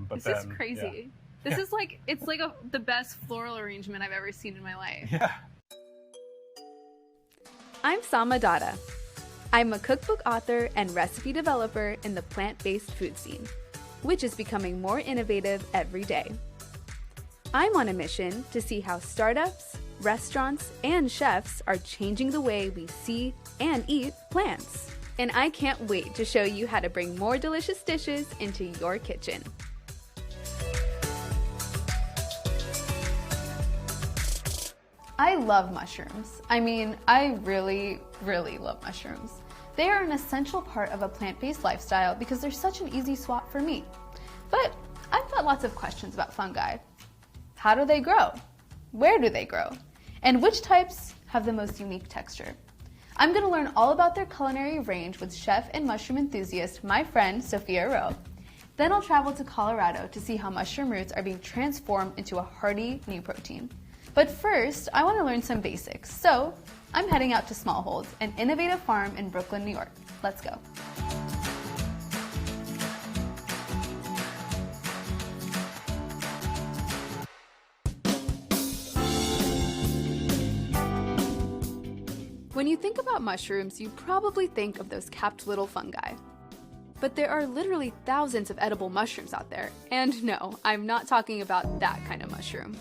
But this is crazy. Yeah. This is like, it's like the best floral arrangement I've ever seen in my life. Yeah. I'm Samah Dada. I'm a cookbook author and recipe developer in the plant-based food scene, which is becoming more innovative every day. I'm on a mission to see how startups, restaurants, and chefs are changing the way we see and eat plants. And I can't wait to show you how to bring more delicious dishes into your kitchen. I love mushrooms. I mean, I really, really love mushrooms. They are an essential part of a plant-based lifestyle because they're such an easy swap for meat. But I've got lots of questions about fungi. How do they grow? Where do they grow? And which types have the most unique texture? I'm going to learn all about their culinary range with chef and mushroom enthusiast, my friend Sophia Roe. Then I'll travel to Colorado to see how mushroom roots are being transformed into a hearty new protein. But first, I want to learn some basics. So I'm heading out to Smallhold, an innovative farm in Brooklyn, New York. Let's go. When you think about mushrooms, you probably think of those capped little fungi. But there are literally thousands of edible mushrooms out there. And no, I'm not talking about that kind of mushroom.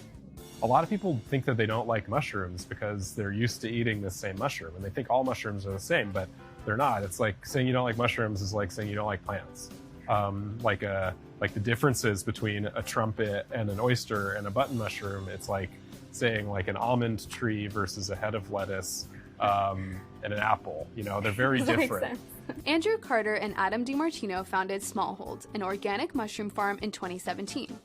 A lot of people think that they don't like mushrooms because they're used to eating the same mushroom, and they think all mushrooms are the same, but they're not. It's like saying you don't like mushrooms is like saying you don't like plants. Like the differences between a trumpet and an oyster and a button mushroom, it's like saying like an almond tree versus a head of lettuce and an apple. You know, they're very different. Andrew Carter and Adam DiMartino founded Smallhold, an organic mushroom farm, in 2017.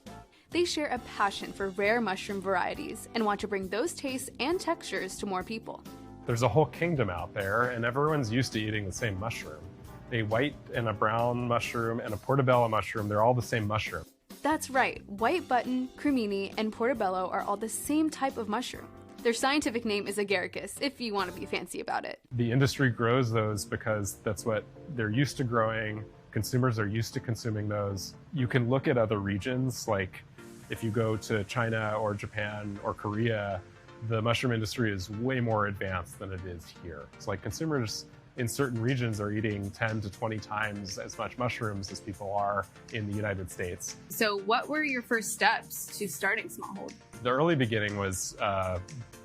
They share a passion for rare mushroom varieties and want to bring those tastes and textures to more people. There's a whole kingdom out there, and everyone's used to eating the same mushroom. A white and a brown mushroom and a portobello mushroom, they're all the same mushroom. That's right. White button, cremini, and portobello are all the same type of mushroom. Their scientific name is agaricus, if you want to be fancy about it. The industry grows those because that's what they're used to growing. Consumers are used to consuming those. You can look at other regions, like if you go to China or Japan or Korea, the mushroom industry is way more advanced than it is here. It's like consumers in certain regions are eating 10 to 20 times as much mushrooms as people are in the United States. So what were your first steps to starting Smallhold? The early beginning was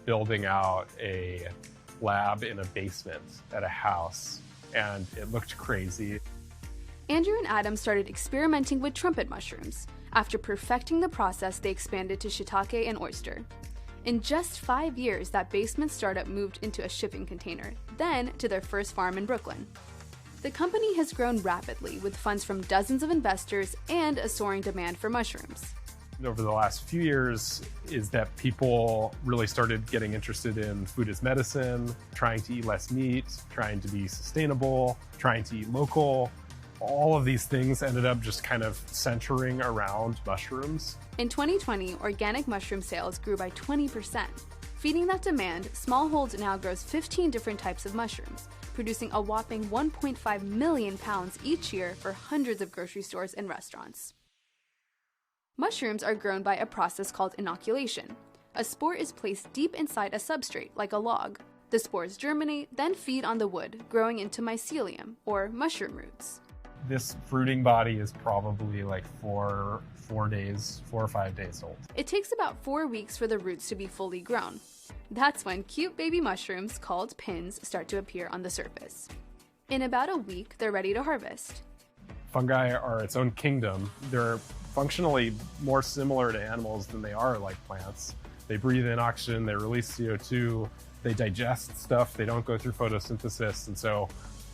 building out a lab in a basement at a house, and it looked crazy. Andrew and Adam started experimenting with trumpet mushrooms. After perfecting the process, they expanded to shiitake and oyster. In just 5 years, that basement startup moved into a shipping container, then to their first farm in Brooklyn. The company has grown rapidly with funds from dozens of investors and a soaring demand for mushrooms. Over the last few years is that people really started getting interested in food as medicine, trying to eat less meat, trying to be sustainable, trying to eat local. All of these things ended up just kind of centering around mushrooms. In 2020, organic mushroom sales grew by 20%. Feeding that demand, Smallhold now grows 15 different types of mushrooms, producing a whopping 1.5 million pounds each year for hundreds of grocery stores and restaurants. Mushrooms are grown by a process called inoculation. A spore is placed deep inside a substrate, like a log. The spores germinate, then feed on the wood, growing into mycelium, or mushroom roots. This fruiting body is probably like 4 or 5 days old. It takes about 4 weeks for the roots to be fully grown. That's when cute baby mushrooms called pins start to appear on the surface. In about a week, they're ready to harvest. Fungi are its own kingdom. They're functionally more similar to animals than they are like plants. They breathe in oxygen, they release CO2, they digest stuff, they don't go through photosynthesis, and so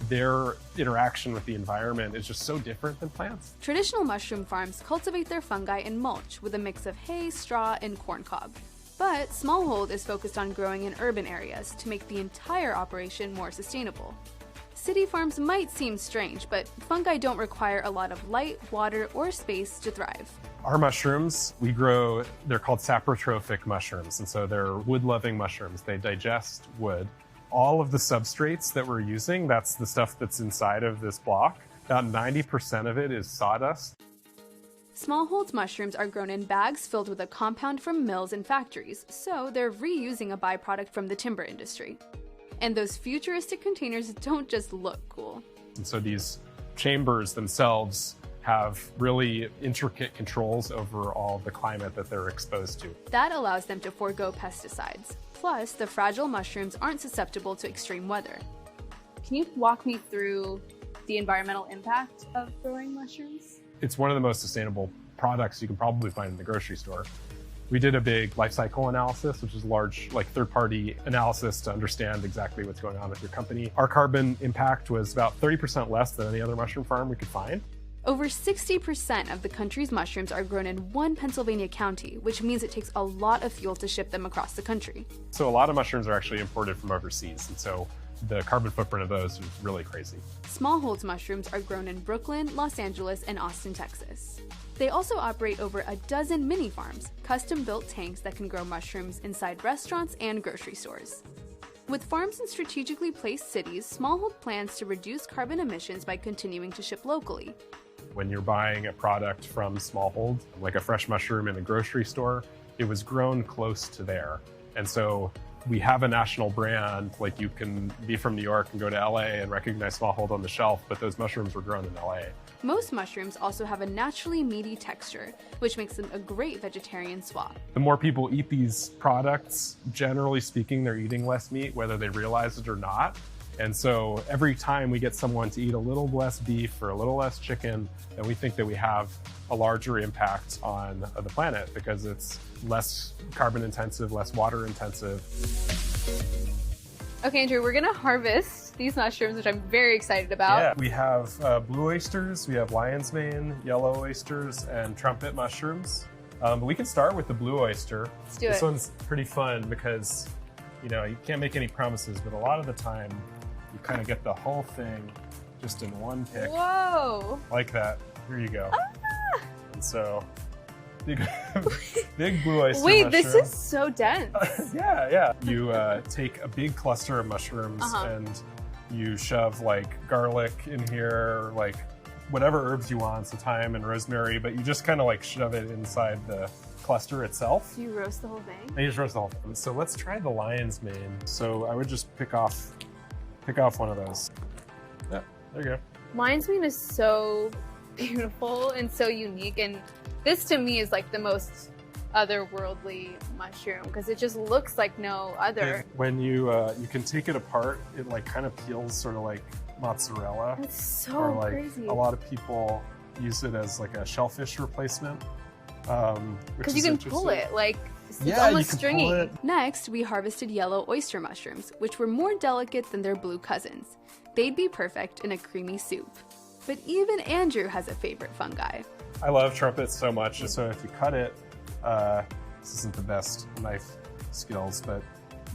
their interaction with the environment is just so different than plants. Traditional mushroom farms cultivate their fungi in mulch with a mix of hay, straw, and corn cob. But Smallhold is focused on growing in urban areas to make the entire operation more sustainable. City farms might seem strange, but fungi don't require a lot of light, water, or space to thrive. Our mushrooms, we grow, they're called saprotrophic mushrooms, and so they're wood-loving mushrooms. They digest wood. All of the substrates that we're using, that's the stuff that's inside of this block. About 90% of it is sawdust. Smallhold's mushrooms are grown in bags filled with a compound from mills and factories, so they're reusing a byproduct from the timber industry. And those futuristic containers don't just look cool. And so these chambers themselves have really intricate controls over all the climate that they're exposed to. That allows them to forego pesticides. Plus, the fragile mushrooms aren't susceptible to extreme weather. Can you walk me through the environmental impact of growing mushrooms? It's one of the most sustainable products you can probably find in the grocery store. We did a big life cycle analysis, which is large, third-party analysis to understand exactly what's going on with your company. Our carbon impact was about 30% less than any other mushroom farm we could find. Over 60% of the country's mushrooms are grown in one Pennsylvania county, which means it takes a lot of fuel to ship them across the country. So a lot of mushrooms are actually imported from overseas, and so the carbon footprint of those is really crazy. Smallhold's mushrooms are grown in Brooklyn, Los Angeles, and Austin, Texas. They also operate over a dozen mini farms, custom-built tanks that can grow mushrooms inside restaurants and grocery stores. With farms in strategically placed cities, Smallhold plans to reduce carbon emissions by continuing to ship locally. When you're buying a product from Smallhold, like a fresh mushroom in a grocery store, it was grown close to there. And so we have a national brand, like you can be from New York and go to LA and recognize Smallhold on the shelf, but those mushrooms were grown in LA. Most mushrooms also have a naturally meaty texture, which makes them a great vegetarian swap. The more people eat these products, generally speaking, they're eating less meat, whether they realize it or not. And so every time we get someone to eat a little less beef or a little less chicken, then we think that we have a larger impact on the planet because it's less carbon intensive, less water intensive. Okay, Andrew, we're gonna harvest these mushrooms, which I'm very excited about. Yeah, we have blue oysters, we have lion's mane, yellow oysters, and trumpet mushrooms. But we can start with the blue oyster. Let's do it. This one's pretty fun because, you can't make any promises, but a lot of the time, you kind of get the whole thing just in one pick. Whoa! Like that. Here you go. Ah! And so, big blue oyster Wait, mushroom. this is so dense. Yeah. You take a big cluster of mushrooms and you shove garlic in here, whatever herbs you want, so thyme and rosemary, but you just kind of shove it inside the cluster itself. Do you roast the whole thing? And you just roast the whole thing. So let's try the lion's mane. So I would just pick off one of those. Yeah, there you go. Lion's mane is so beautiful and so unique, and this to me is the most otherworldly mushroom because it just looks like no other. When you can take it apart, it kind of peels sort of like mozzarella. It's so crazy. A lot of people use it as a shellfish replacement. Because you can pull it, it's yeah, almost you can stringy. pull it. Next, we harvested yellow oyster mushrooms, which were more delicate than their blue cousins. They'd be perfect in a creamy soup. But even Andrew has a favorite fungi. I love trumpets so much, so if you cut it, this isn't the best knife skills, but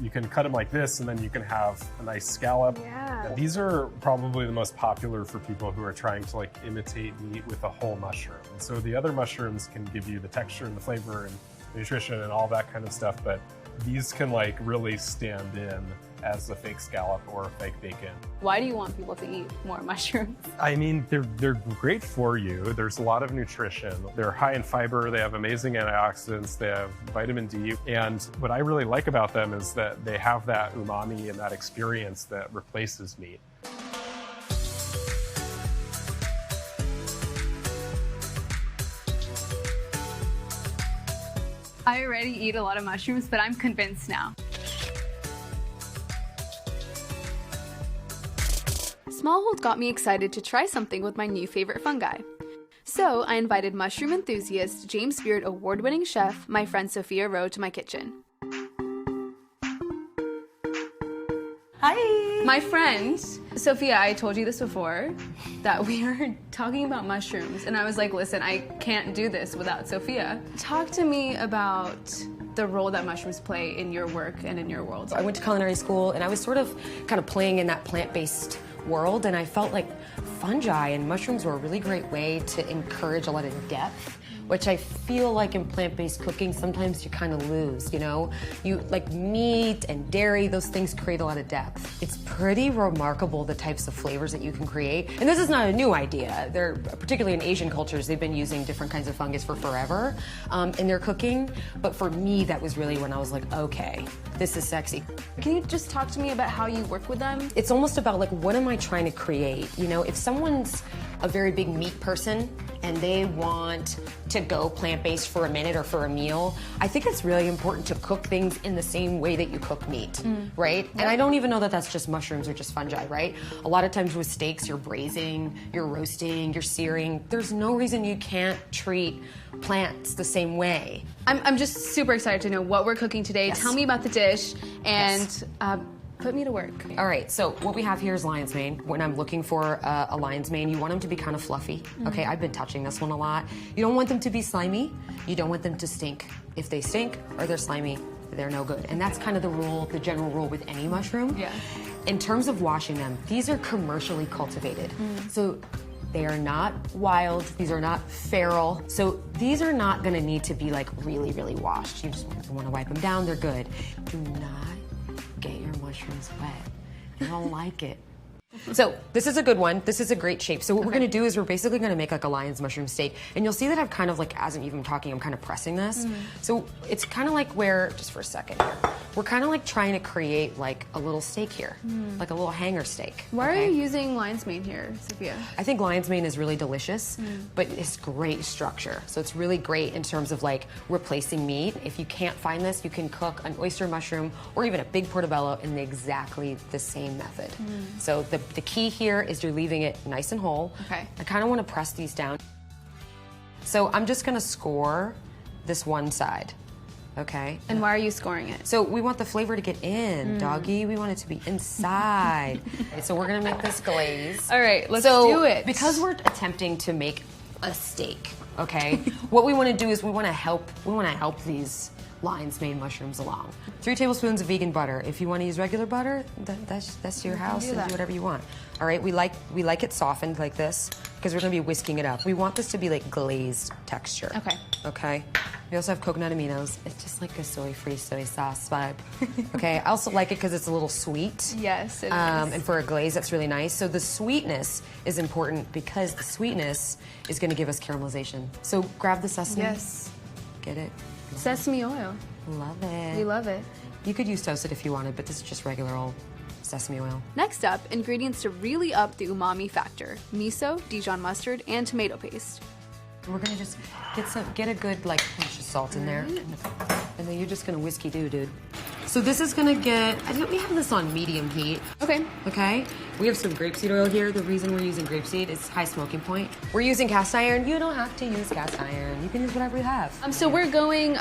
you can cut them like this and then you can have a nice scallop. Yeah. These are probably the most popular for people who are trying to imitate meat with a whole mushroom. And so the other mushrooms can give you the texture and the flavor and nutrition and all that kind of stuff, but these can really stand in as a fake scallop or a fake bacon. Why do you want people to eat more mushrooms? I mean, they're great for you. There's a lot of nutrition. They're high in fiber. They have amazing antioxidants. They have vitamin D. And what I really like about them is that they have that umami and that experience that replaces meat. I already eat a lot of mushrooms, but I'm convinced now. Smallhold got me excited to try something with my new favorite fungi. So I invited mushroom enthusiast, James Beard award-winning chef, my friend Sophia Roe, to my kitchen. Hi! My friend, Sophia, I told you this before, that we were talking about mushrooms, and I was like, listen, I can't do this without Sophia. Talk to me about the role that mushrooms play in your work and in your world. I went to culinary school, and I was sort of kind of playing in that plant-based world, and I felt like fungi and mushrooms were a really great way to encourage a lot of depth which I feel like in plant-based cooking, sometimes you kind of lose, you know? You like meat and dairy, those things create a lot of depth. It's pretty remarkable the types of flavors that you can create. And this is not a new idea. They're, particularly in Asian cultures, they've been using different kinds of fungus for forever in their cooking. But for me, that was really when I was like, okay, this is sexy. Can you just talk to me about how you work with them? It's almost about like, what am I trying to create? You know, if someone's a very big meat person and they want to go plant-based for a minute or for a meal, I think it's really important to cook things in the same way that you cook meat, right? Yep. And I don't even know that that's just mushrooms or just fungi, right? A lot of times with steaks, you're braising, you're roasting, you're searing. There's no reason you can't treat plants the same way. I'm just super excited to know what we're cooking today. Yes. Tell me about the dish and Yes. put me to work. All right, so what we have here is lion's mane. When I'm looking for a lion's mane, you want them to be kind of fluffy. Okay, I've been touching this one a lot. You don't want them to be slimy. You don't want them to stink. If they stink or they're slimy, they're no good. And that's kind of the rule, the general rule with any mushroom. Yeah. In terms of washing them, these are commercially cultivated. So they are not wild, these are not feral. So these are not gonna need to be like really, really washed. You just wanna wipe them down, they're good. Do not get your mushrooms wet. You don't like it. So this is a good one. This is a great shape. So what we're gonna do is we're basically gonna make like a lion's mushroom steak. And you'll see that I've kind of like, as I'm even talking, I'm kind of pressing this. So it's kind of like where, just for a second here, we're kind of like trying to create like a little steak here, like a little hanger steak. Why okay? are you using lion's mane here, Sophia? I think lion's mane is really delicious, but it's great structure. So it's really great in terms of like replacing meat. If you can't find this, you can cook an oyster mushroom or even a big portobello in exactly the same method. So the key here is you're leaving it nice and whole. Okay. I kind of want to press these down. So I'm just going to score this one side. Okay. And why are you scoring it? So we want the flavor to get in, doggy. We want it to be inside. Okay, so we're gonna make this glaze. All right, let's So, do it. Because we're attempting to make a steak, okay? What we want to do is we want to help these lion's mane mushrooms along. 3 tablespoons of vegan butter. If you want to use regular butter, that's your house do and that. do whatever you want. All right, we like it softened like this because we're gonna be whisking it up. We want this to be like glazed texture. Okay. Okay. We also have coconut aminos. It's just like a soy-free soy sauce vibe. Okay. I also like it because it's a little sweet. Yes, it is. And for a glaze, that's really nice. So the sweetness is important because the sweetness is going to give us caramelization. So grab the sesame. Yes. Get it. Sesame oil. Love it. We love it. You could use toasted if you wanted, but this is just regular old sesame oil. Next up, ingredients to really up the umami factor: miso, Dijon mustard, and tomato paste. We're gonna just get a good like pinch of salt in there, and then you're just gonna whiskey do, dude. So this is gonna get. I think we have this on medium heat. Okay. Okay. We have some grapeseed oil here. The reason we're using grapeseed is high smoking point. We're using cast iron. You don't have to use cast iron. You can use whatever you have. So we're going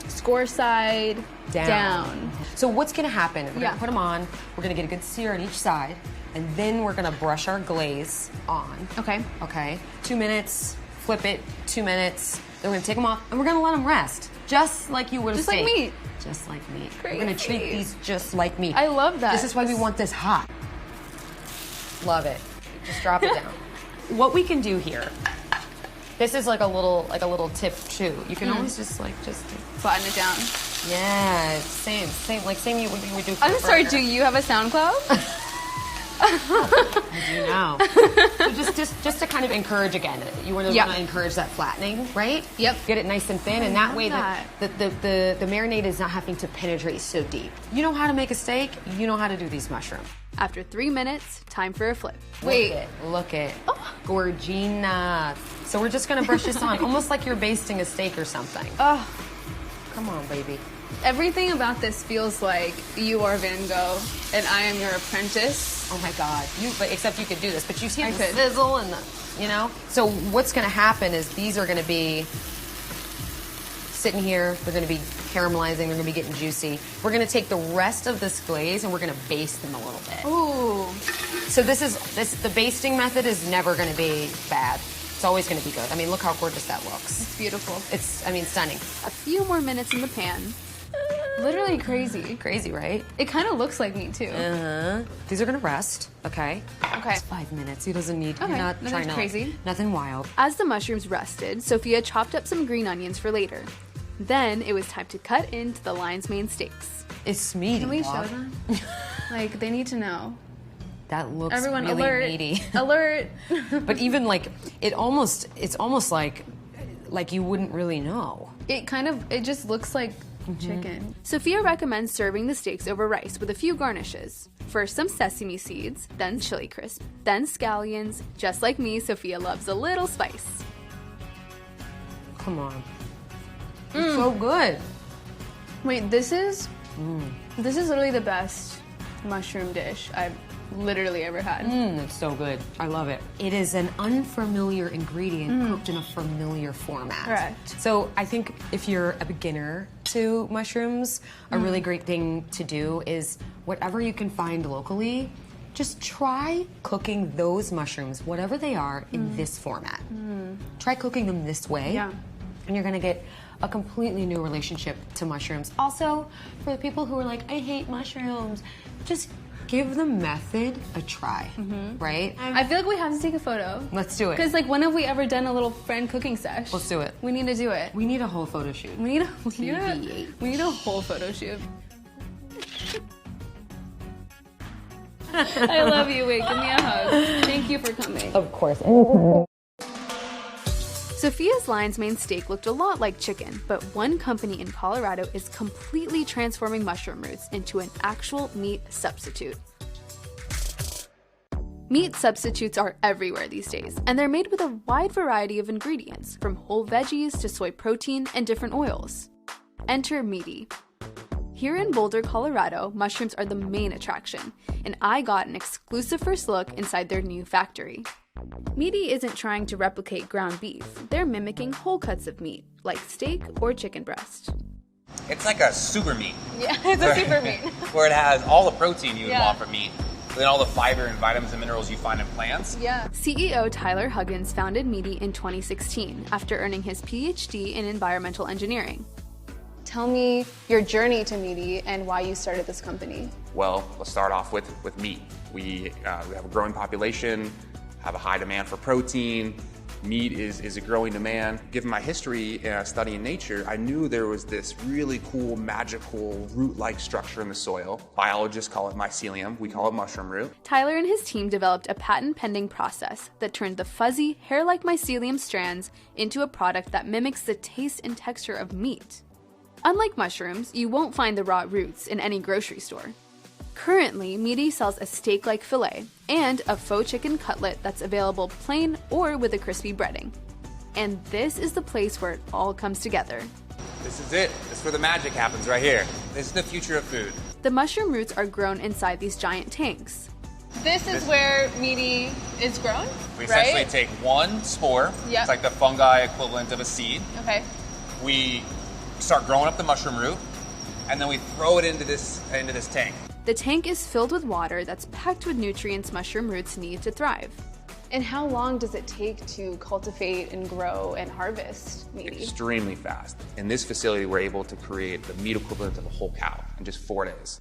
score side down. So what's gonna happen? We're Yeah. gonna put them on. We're gonna get a good sear on each side, and then we're gonna brush our glaze on. Okay. Okay. 2 minutes. Flip it. 2 minutes. Then we're gonna take them off, and we're gonna let them rest, just like you would a Just like steak. meat. Just like meat. Crazy. We're gonna treat these just like meat. I love that. This is why we want this hot. Love it. Just drop it down. What we can do here. This is like a little tip too. You can always just Flatten it down. yeah, same you would do. For I'm a sorry, burger. do you have a SoundCloud? You know. So just to kind of encourage again. You want to Yep. encourage that flattening, right? Yep. Get it nice and thin, and that love way that. the marinade is not having to penetrate so deep. You know how to make a steak. You know how to do these mushrooms. After 3 minutes, time for a flip. Wait. Look it. Gorgina. So we're just gonna brush this on, almost like you're basting a steak or something. Oh, Come on, baby. everything about this feels like you are Van Gogh and I am your apprentice. Oh my God. But except you could do this, but you see I the could. sizzle and the, you know? So what's gonna happen is these are gonna be sitting here, they're gonna be caramelizing, they're gonna be getting juicy. We're gonna take the rest of this glaze and we're gonna baste them a little bit. Ooh. So the basting method is never gonna be bad. It's always gonna be good. I mean, look how gorgeous that looks. It's beautiful. It's, I mean, stunning. A few more minutes in the pan. Literally crazy. Crazy, right? It kind of looks like meat too. These are gonna rest, okay? Okay. It's 5 minutes. He doesn't need. Okay, You're not nothing trying to. crazy. Nothing wild. As the mushrooms rested, Sophia chopped up some green onions for later. Then it was time to cut into the lion's mane steaks. It's meaty. Can we Bob. show them? Like, they need to know. That looks Everyone really alert. meaty. Alert. But even like, it's almost like you wouldn't really know. It just looks like chicken. Sophia recommends serving the steaks over rice with a few garnishes. First some sesame seeds, then chili crisp, then scallions. Just like me, Sophia loves a little spice. Come on. It's so good. Wait, this is literally the best mushroom dish I've literally ever had. It's so good. I love it. It is an unfamiliar ingredient cooked in a familiar format. Correct. So I think if you're a beginner to mushrooms, a really great thing to do is whatever you can find locally, just try cooking those mushrooms, whatever they are, in this format. Try cooking them this way. Yeah. And you're gonna get a completely new relationship to mushrooms. Also, for the people who are like, I hate mushrooms, just give the method a try, right? I feel like we have to take a photo. Let's do it. Because, like, when have we ever done a little friend cooking sesh? Let's do it. We need to do it. We need a whole photo shoot. We need a whole photo shoot. I love you. Wait, give me a hug. Thank you for coming. Of course. Sophia's lion's mane steak looked a lot like chicken, but one company in Colorado is completely transforming mushroom roots into an actual meat substitute. Meat substitutes are everywhere these days, and they're made with a wide variety of ingredients, from whole veggies to soy protein and different oils. Enter Meati. Here in Boulder, Colorado, mushrooms are the main attraction, and I got an exclusive first look inside their new factory. Meati isn't trying to replicate ground beef. They're mimicking whole cuts of meat, like steak or chicken breast. It's like a super meat. Yeah, it's a super meat. Where it has all the protein you would Yeah. want from meat, but then all the fiber and vitamins and minerals you find in plants. Yeah. CEO Tyler Huggins founded Meati in 2016 after earning his PhD in environmental engineering. Tell me your journey to Meati and why you started this company. Well, let's start off with meat. We have a growing population, have a high demand for protein. Meat is a growing demand. Given my history studying nature, I knew there was this really cool, magical root-like structure in the soil. Biologists call it mycelium. We call it mushroom root. Tyler and his team developed a patent-pending process that turned the fuzzy, hair-like mycelium strands into a product that mimics the taste and texture of meat. Unlike mushrooms, you won't find the raw roots in any grocery store. Currently, Meati sells a steak-like fillet and a faux chicken cutlet that's available plain or with a crispy breading. And this is the place where it all comes together. This is it. This is where the magic happens right here. This is the future of food. The mushroom roots are grown inside these giant tanks. This is where Meati is grown, We essentially right? take one spore. Yep. It's like the fungi equivalent of a seed. Okay. We start growing up the mushroom root, and then we throw it into this tank. The tank is filled with water that's packed with nutrients mushroom roots need to thrive. And how long does it take to cultivate and grow and harvest Meati? Extremely fast. In this facility, we're able to create the meat equivalent of a whole cow in just 4 days.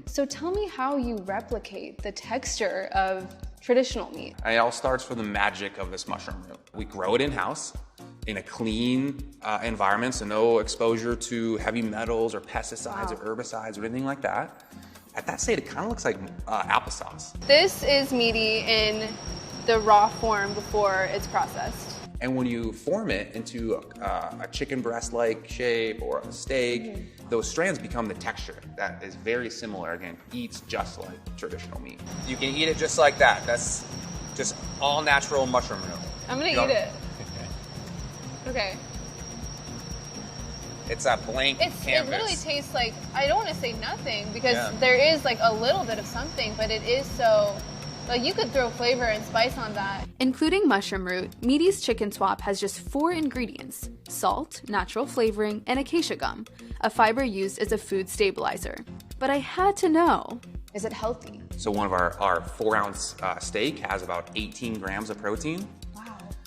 So tell me how you replicate the texture of traditional meat. And it all starts from the magic of this mushroom root. We grow it in-house in a clean environment, so no exposure to heavy metals or pesticides or herbicides or anything like that. At that state, it kind of looks like applesauce. This is Meati in the raw form before it's processed. And when you form it into a chicken breast-like shape or a steak, those strands become the texture that is very similar, again, eats just like traditional meat. You can eat it just like that. That's just all natural mushroom root. I'm gonna You know- eat it. Okay. It's that blank It canvas. really tastes like, I don't want to say nothing because Yeah. there is like a little bit of something, but it is so, like you could throw flavor and spice on that. Including mushroom root, Meati's chicken swap has just 4 ingredients: salt, natural flavoring, and acacia gum, a fiber used as a food stabilizer. But I had to know. Is it healthy? So one of our 4-ounce steak has about 18 grams of protein.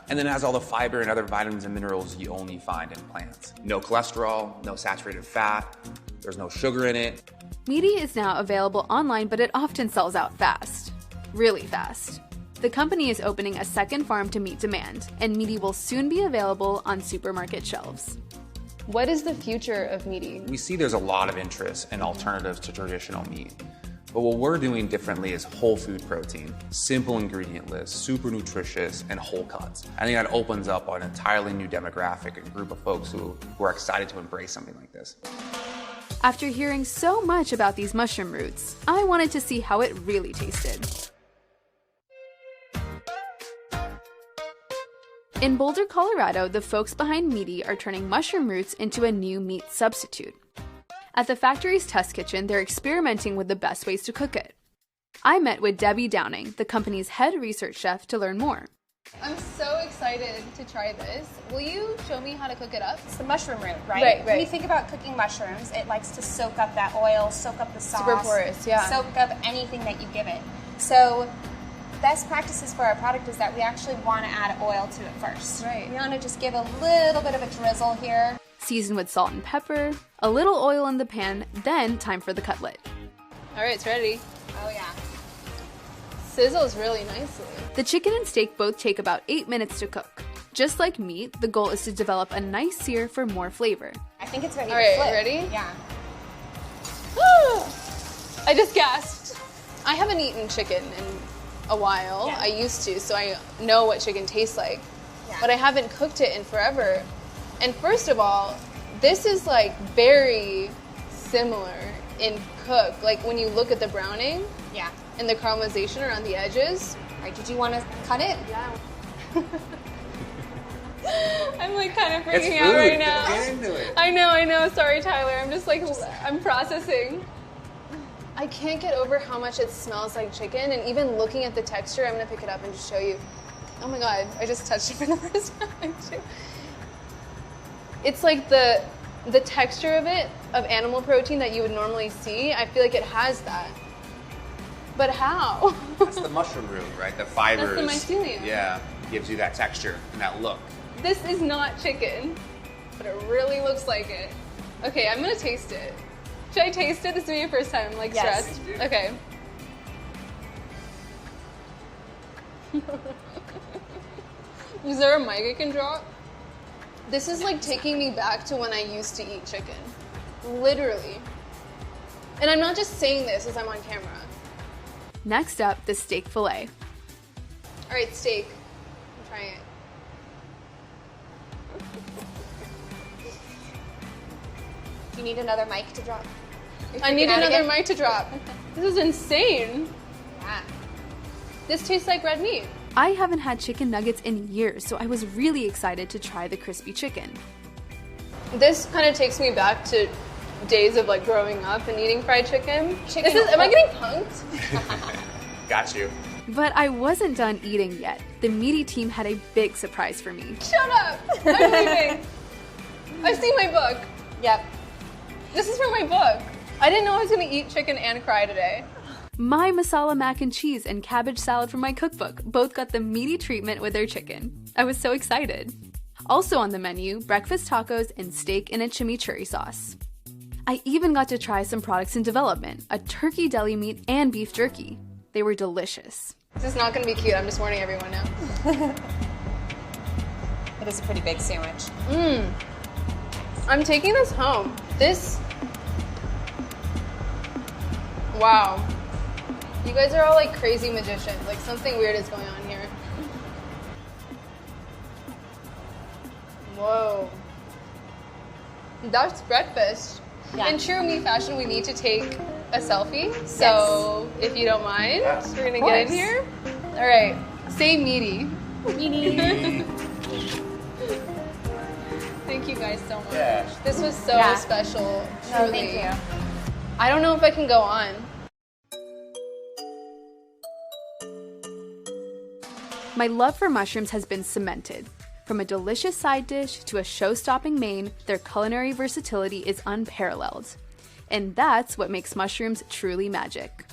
And then it has all the fiber and other vitamins and minerals you only find in plants. No cholesterol, no saturated fat, there's no sugar in it. Meati is now available online, but it often sells out fast. Really fast. The company is opening a second farm to meet demand, and Meati will soon be available on supermarket shelves. What is the future of Meati? We see there's a lot of interest in alternatives to traditional meat. But what we're doing differently is whole food protein, simple ingredient list, super nutritious, and whole cuts. I think that opens up an entirely new demographic and group of folks who are excited to embrace something like this. After hearing so much about these mushroom roots, I wanted to see how it really tasted. In Boulder, Colorado, the folks behind Meati are turning mushroom roots into a new meat substitute. At the factory's test kitchen, they're experimenting with the best ways to cook it. I met with Debbie Downing, the company's head research chef, to learn more. I'm so excited to try this. Will you show me how to cook it up? It's the mushroom root, right? Right. When you think about cooking mushrooms, it likes to soak up that oil, soak up the sauce. Super porous, yeah. Soak up anything that you give it. So best practices for our product is that we actually want to add oil to it first. Right. We want to just give a little bit of a drizzle here. Season with salt and pepper, a little oil in the pan, then time for the cutlet. All right, it's ready. Oh yeah. Sizzles really nicely. The chicken and steak both take about 8 minutes to cook. Just like meat, the goal is to develop a nice sear for more flavor. I think it's ready All to right, flip. ready? Yeah. I just gasped. I haven't eaten chicken in a while. Yeah. I used to, so I know what chicken tastes like. Yeah. But I haven't cooked it in forever. And first of all, this is like very similar in cook. Like when you look at the browning Yeah. and the caramelization around the edges. All right, did you want to cut it? Yeah. I'm like kind of It's freaking out food. right now. Get into it. I know. Sorry, Tyler. I'm just like, I'm processing. I can't get over how much it smells like chicken, and even looking at the texture, I'm gonna pick it up and just show you. Oh my god, I just touched it for the first time too. It's like the texture of it, of animal protein that you would normally see, I feel like it has that. But how? That's the mushroom root, right? The fibers. That's the mycelium. Yeah, gives you that texture and that look. This is not chicken, but it really looks like it. Okay, I'm gonna taste it. Should I taste it? This is your first time, like Yes. stressed. Okay. Is there a mic I can drop? This is like taking me back to when I used to eat chicken. Literally. And I'm not just saying this as I'm on camera. Next up, the steak fillet. All right, steak. I'm trying it. Do you need another mic to drop? I need freaking out another again? mic to drop. This is insane. Yeah. This tastes like red meat. I haven't had chicken nuggets in years, so I was really excited to try the crispy chicken. This kind of takes me back to days of like growing up and eating fried chicken. Chicken Am I getting punked? Got you. But I wasn't done eating yet. The Meati team had a big surprise for me. Shut up! I'm leaving. I've seen my book. Yep. This is from my book. I didn't know I was going to eat chicken and cry today. My masala mac and cheese and cabbage salad from my cookbook both got the Meati treatment with their chicken. I was so excited. Also on the menu, breakfast tacos and steak in a chimichurri sauce. I even got to try some products in development, a turkey deli meat and beef jerky. They were delicious. This is not going to be cute. I'm just warning everyone now. It is a pretty big sandwich. I'm taking this home. Wow. You guys are all like crazy magicians. Like something weird is going on here. Whoa. That's breakfast. Yeah. In true me fashion, we need to take a selfie. So if you don't mind, we're gonna get in here. All right. Say Meati. Thank you guys so much. Yeah. This was so Yeah. special. No, Truly. thank you. I don't know if I can go on. My love for mushrooms has been cemented. From a delicious side dish to a show-stopping main, their culinary versatility is unparalleled. And that's what makes mushrooms truly magic.